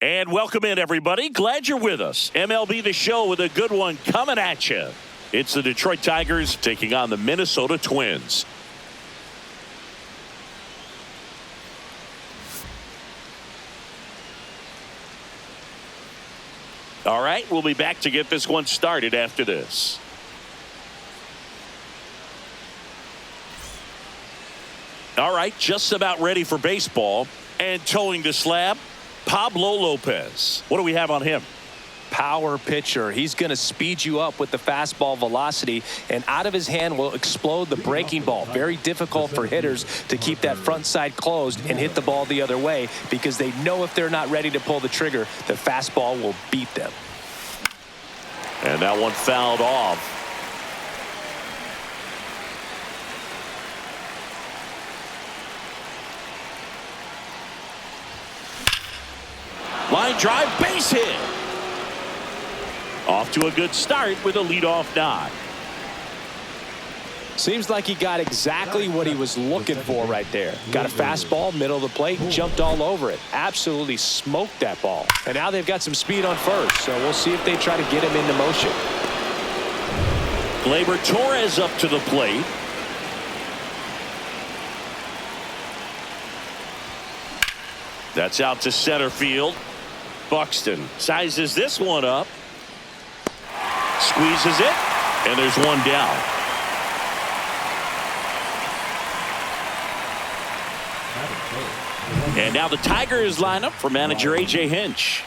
And welcome in, everybody. Glad you're with us. MLB The Show with a good one coming at you. It's the Detroit Tigers taking on the Minnesota Twins. All right, we'll be back to get this one started after this. All right, just about ready for baseball. And towing the slab, Pablo Lopez. What do we have on him? Power pitcher. He's going to speed you up with the fastball velocity, and out of his hand will explode the breaking ball. Very difficult for hitters to keep that front side closed and hit the ball the other way, because they know if they're not ready to pull the trigger, the fastball will beat them. And that one fouled off. Line drive, base hit. Off to a good start with a leadoff knock. Seems like he got exactly what he was looking for right there. Got a fastball, middle of the plate, jumped all over it. Absolutely smoked that ball. And now they've got some speed on first, so we'll see if they try to get him into motion. Gleyber Torres up to the plate. That's out to center field. Buxton sizes this one up. Squeezes it, and there's one down. And now the Tigers line up for manager A.J. Hinch.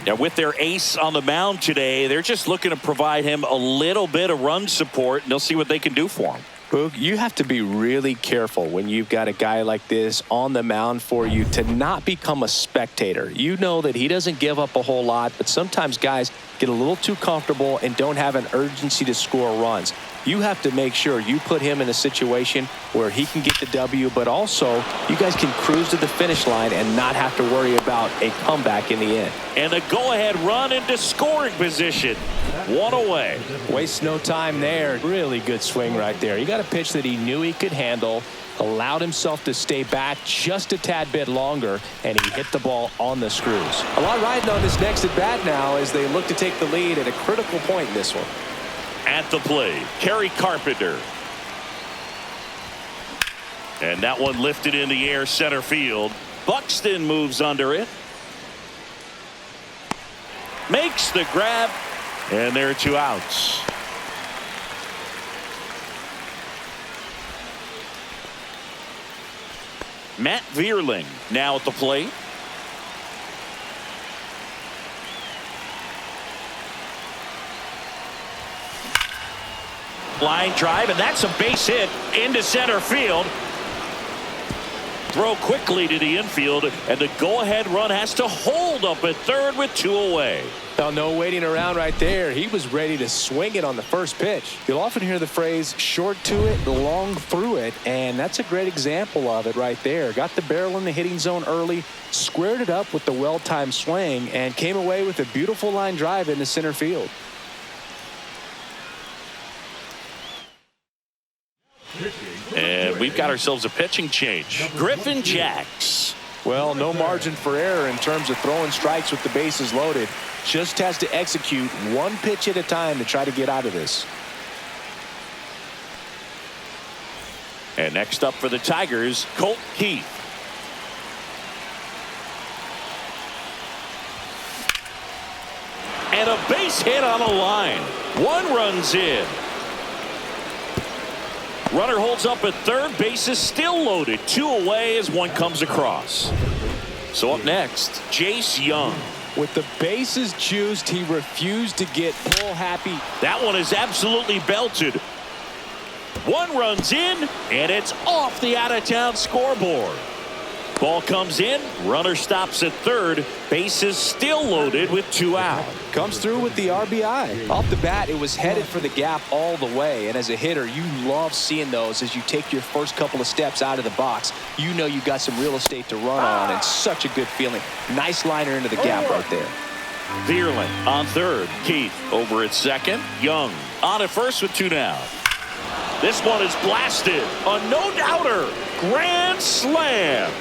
Now with their ace on the mound today, they're just looking to provide him a little bit of run support, and they'll see what they can do for him. Boog, you have to be really careful when you've got a guy like this on the mound for you to not become a spectator. You know that he doesn't give up a whole lot, but sometimes guys get a little too comfortable and don't have an urgency to score runs. You have to make sure you put him in a situation where he can get the W, but also you guys can cruise to the finish line and not have to worry about a comeback in the end. And a go-ahead run into scoring position. One away. Waste no time there. Really good swing right there. He got a pitch that he knew he could handle, allowed himself to stay back just a tad bit longer, and he hit the ball on the screws. A lot riding on this next at bat now as they look to take the lead at a critical point in this one. At the plate, Kerry Carpenter. And that one lifted in the air center field. Buxton moves under it. Makes the grab. And there are two outs. Matt Vierling now at the plate. Line drive, and that's a base hit into center field. Throw quickly to the infield, and the go-ahead run has to hold up at third with two away. Now, no waiting around right there. He was ready to swing it on the first pitch. You'll often hear the phrase short to it, long through it, and that's a great example of it right there. Got the barrel in the hitting zone early, squared it up with the well-timed swing, and came away with a beautiful line drive into center field. And we've got ourselves a pitching change. Griffin Jacks. Well, no margin for error in terms of throwing strikes with the bases loaded. Just has to execute one pitch at a time to try to get out of this. And next up for the Tigers, Colt Keith. And a base hit on a line. One runs in. Runner holds up at third. Base is still loaded. Two away as one comes across. So up next, Jace Young. With the bases juiced, he refused to get pull happy. That one is absolutely belted. One runs in, and it's off the out-of-town scoreboard. Ball comes in, runner stops at third, bases still loaded with two out. Comes through with the RBI. Off the bat, it was headed for the gap all the way, and as a hitter, you love seeing those as you take your first couple of steps out of the box. You know you got some real estate to run on, and such a good feeling. Nice liner into the gap right there. Vierling on third, Keith over at second, Young on at first with two down. This one is blasted, a no-doubter, grand slam.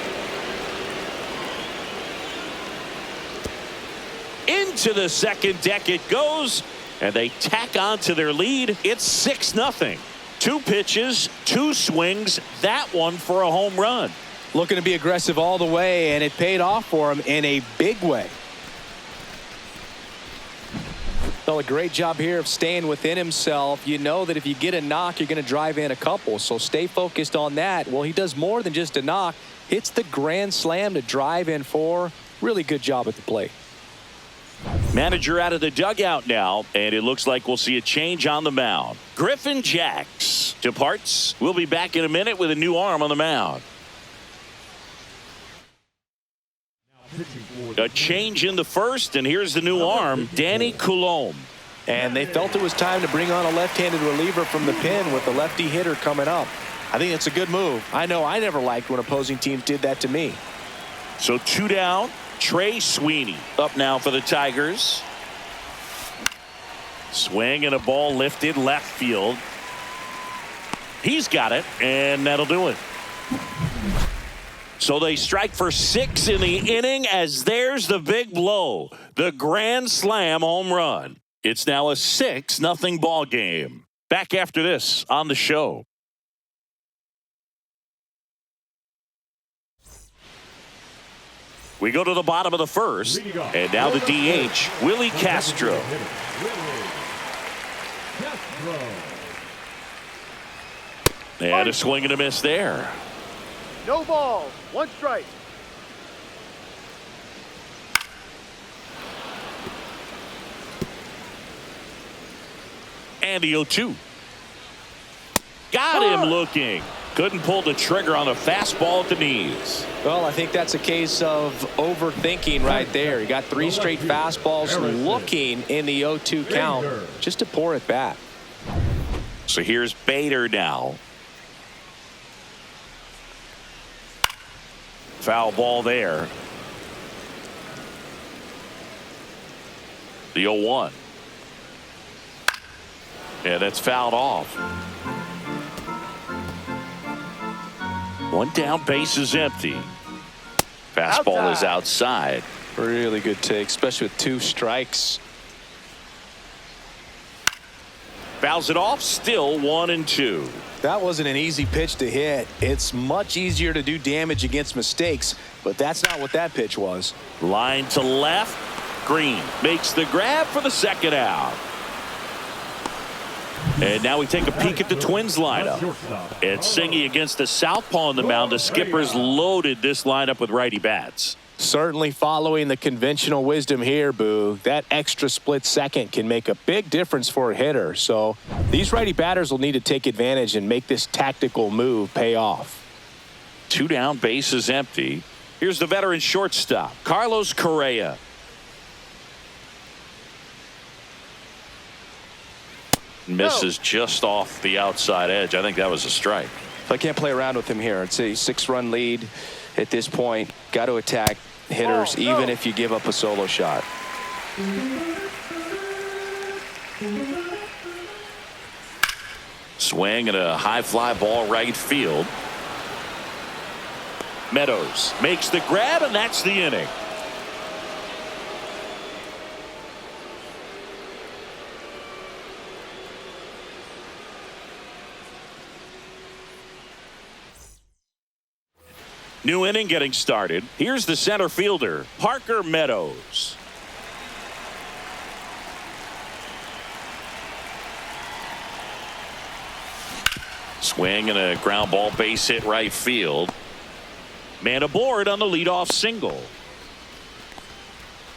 Into the second deck it goes, and they tack on to their lead. It's 6-0. 2 pitches, 2 swings, that one for a home run. Looking to be aggressive all the way, and it paid off for him in a big way. So a great job here of staying within himself. You know that if you get a knock, you're going to drive in a couple. So stay focused on that. Well, he does more than just a knock. Hits the grand slam to drive in 4. Really good job at the plate. Manager out of the dugout now, and it looks like we'll see a change on the mound. Griffin Jacks departs. We'll be back in a minute with a new arm on the mound. A change in the first, and here's the new arm, Danny Coulombe. And they felt it was time to bring on a left-handed reliever from the pen with the lefty hitter coming up. I think it's a good move. I know I never liked when opposing teams did that to me. So 2 down. Trey Sweeney up now for the Tigers. Swing and a ball lifted left field. He's got it, and that'll do it. So they strike for 6 in the inning as there's the big blow. The grand slam home run. It's now a 6-0 ball game. Back after this on the show. We go to the bottom of the first, and now the DH, Willie Castro. And a swing and a miss there. No ball, 1 strike. And the 0-2. Got him looking. Couldn't pull the trigger on a fastball at the knees. Well, I think that's a case of overthinking right there. He got 3 straight fastballs looking in the 0-2 count just to pour it back. So here's Bader now. Foul ball there. The 0-1. Yeah, that's fouled off. 1 down, base is empty. Fastball is outside. Really good take, especially with 2 strikes. Fouls it off, still 1-2. That wasn't an easy pitch to hit. It's much easier to do damage against mistakes, but that's not what that pitch was. Line to left. Green makes the grab for the second out. And now we take a peek at the Twins lineup. And Singy against the southpaw on the mound. The Skippers loaded this lineup with righty bats. Certainly following the conventional wisdom here, Boo. That extra split second can make a big difference for a hitter. So these righty batters will need to take advantage and make this tactical move pay off. 2 down, base is empty. Here's the veteran shortstop, Carlos Correa. Misses just off the outside edge. I think that was a strike. I can't play around with him here. It's a 6-run lead at this point. Got to attack hitters even if you give up a solo shot. Swing and a high fly ball right field. Meadows makes the grab, and that's the inning. New inning getting started. Here's the center fielder, Parker Meadows. Swing and a ground ball base hit right field. Man aboard on the leadoff single.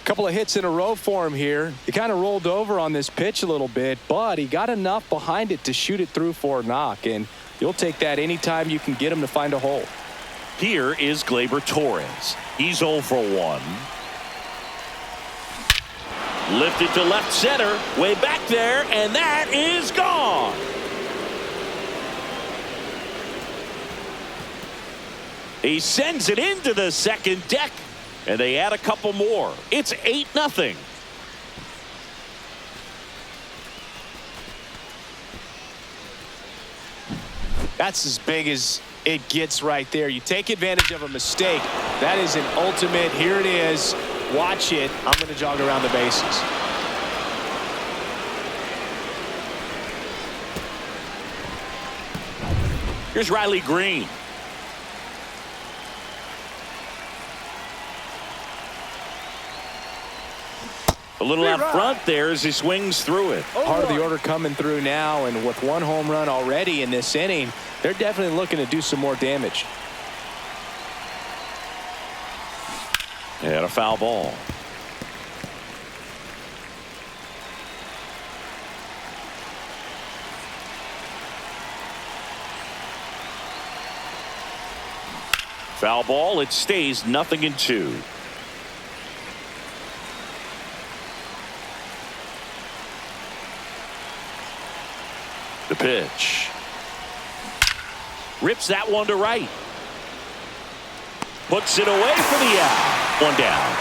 Couple of hits in a row for him here. He kind of rolled over on this pitch a little bit, but he got enough behind it to shoot it through for a knock, and you'll take that anytime you can get him to find a hole. Here is Gleyber Torres. He's 0 for 1. Lifted to left center, way back there, and that is gone. He sends it into the second deck, and they add a couple more. It's 8-0. That's as big as it gets right there. You take advantage of a mistake. That is an ultimate. Here it is. watch it. I'm going to jog around the bases. Here's Riley Green. A little out front there as he swings through it. Part of the order coming through now, and with one home run already in this inning, they're definitely looking to do some more damage. And a foul ball. Foul ball. It stays 0-2. The pitch. Rips that one to right. Puts it away for the out. One down.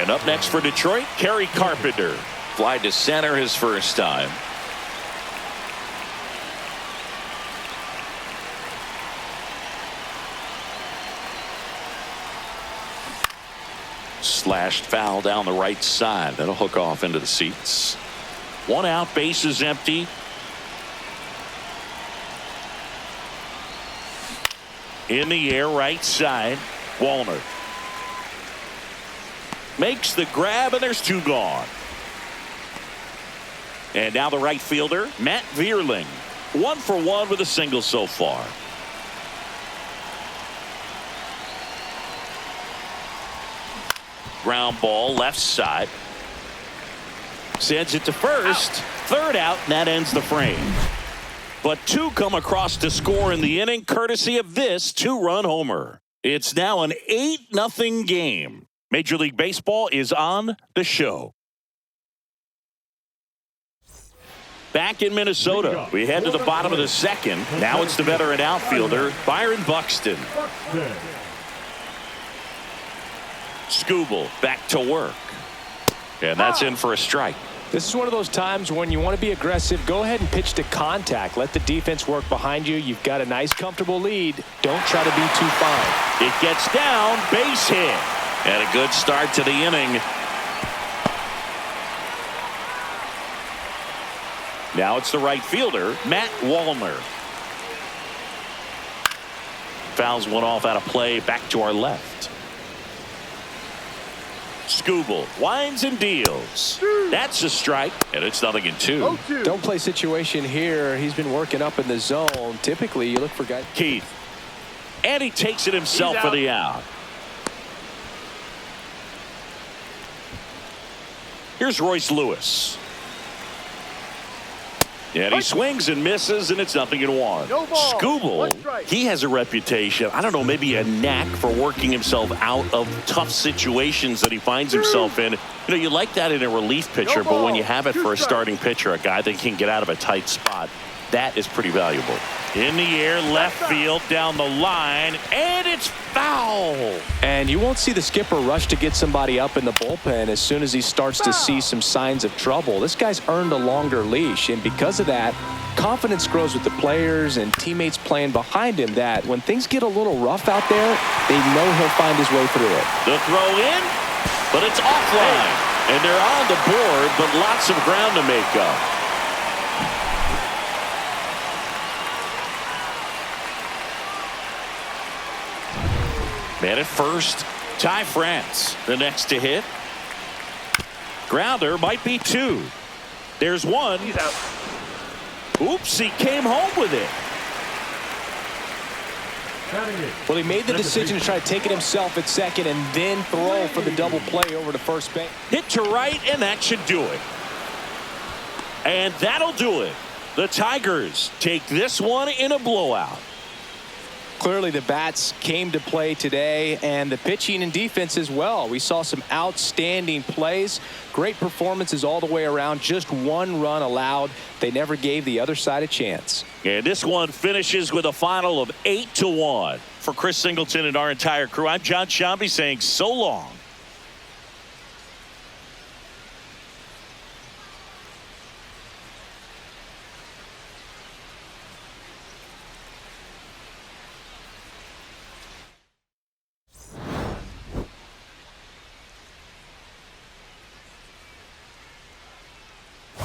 And up next for Detroit, Kerry Carpenter. Fly to center his first time. Slashed foul down the right side. That'll hook off into the seats. One out, bases empty. In the air, right side. Wallner makes the grab, and there's two gone. And now the right fielder, Matt Vierling. 1 for 1 with a single so far. Ground ball left side. Sends it to first. Third out, and that ends the frame. But two come across to score in the inning, courtesy of this two-run homer. It's now an 8-0 game. Major League Baseball is on the show. Back in Minnesota, we head to the bottom of the second. Now it's the veteran outfielder, Byron Buxton. Skubal back to work. And that's in for a strike. This is one of those times when you want to be aggressive. Go ahead and pitch to contact. Let the defense work behind you. You've got a nice, comfortable lead. Don't try to be too fine. It gets down, base hit. And a good start to the inning. Now it's the right fielder, Matt Wallner. Fouls one off out of play, back to our left. Skubal winds and deals. That's a strike, and it's 0-2. Don't play situation here. He's been working up in the zone. Typically, you look for guys. Keith. And he takes it himself for the out. Here's Royce Lewis. And he swings and misses, and it's 0-1. Skubal, he has a reputation, I don't know, maybe a knack for working himself out of tough situations that he finds himself in. You know, you like that in a relief pitcher, but when you have it for a starting pitcher, a guy that can get out of a tight spot, that is pretty valuable. In the air, left field, down the line, and it's foul. And you won't see the skipper rush to get somebody up in the bullpen as soon as he starts to see some signs of trouble. This guy's earned a longer leash, and because of that, confidence grows with the players and teammates playing behind him that when things get a little rough out there, they know he'll find his way through it. The throw in, but it's offline. And they're on the board, but lots of ground to make up. Man at first, Ty France, the next to hit. Grounder might be two. There's one. He's out. Oops, he came home with it. Well, he made the decision to try to take it himself at second and then throw for the double play over to first base. Hit to right, and that should do it. And that'll do it. The Tigers take this one in a blowout. Clearly the bats came to play today, and the pitching and defense as well. We saw some outstanding plays, great performances all the way around. Just one run allowed. They never gave the other side a chance. And this one finishes with a final of 8-1. For Chris Singleton and our entire crew, I'm John Shambi saying so long.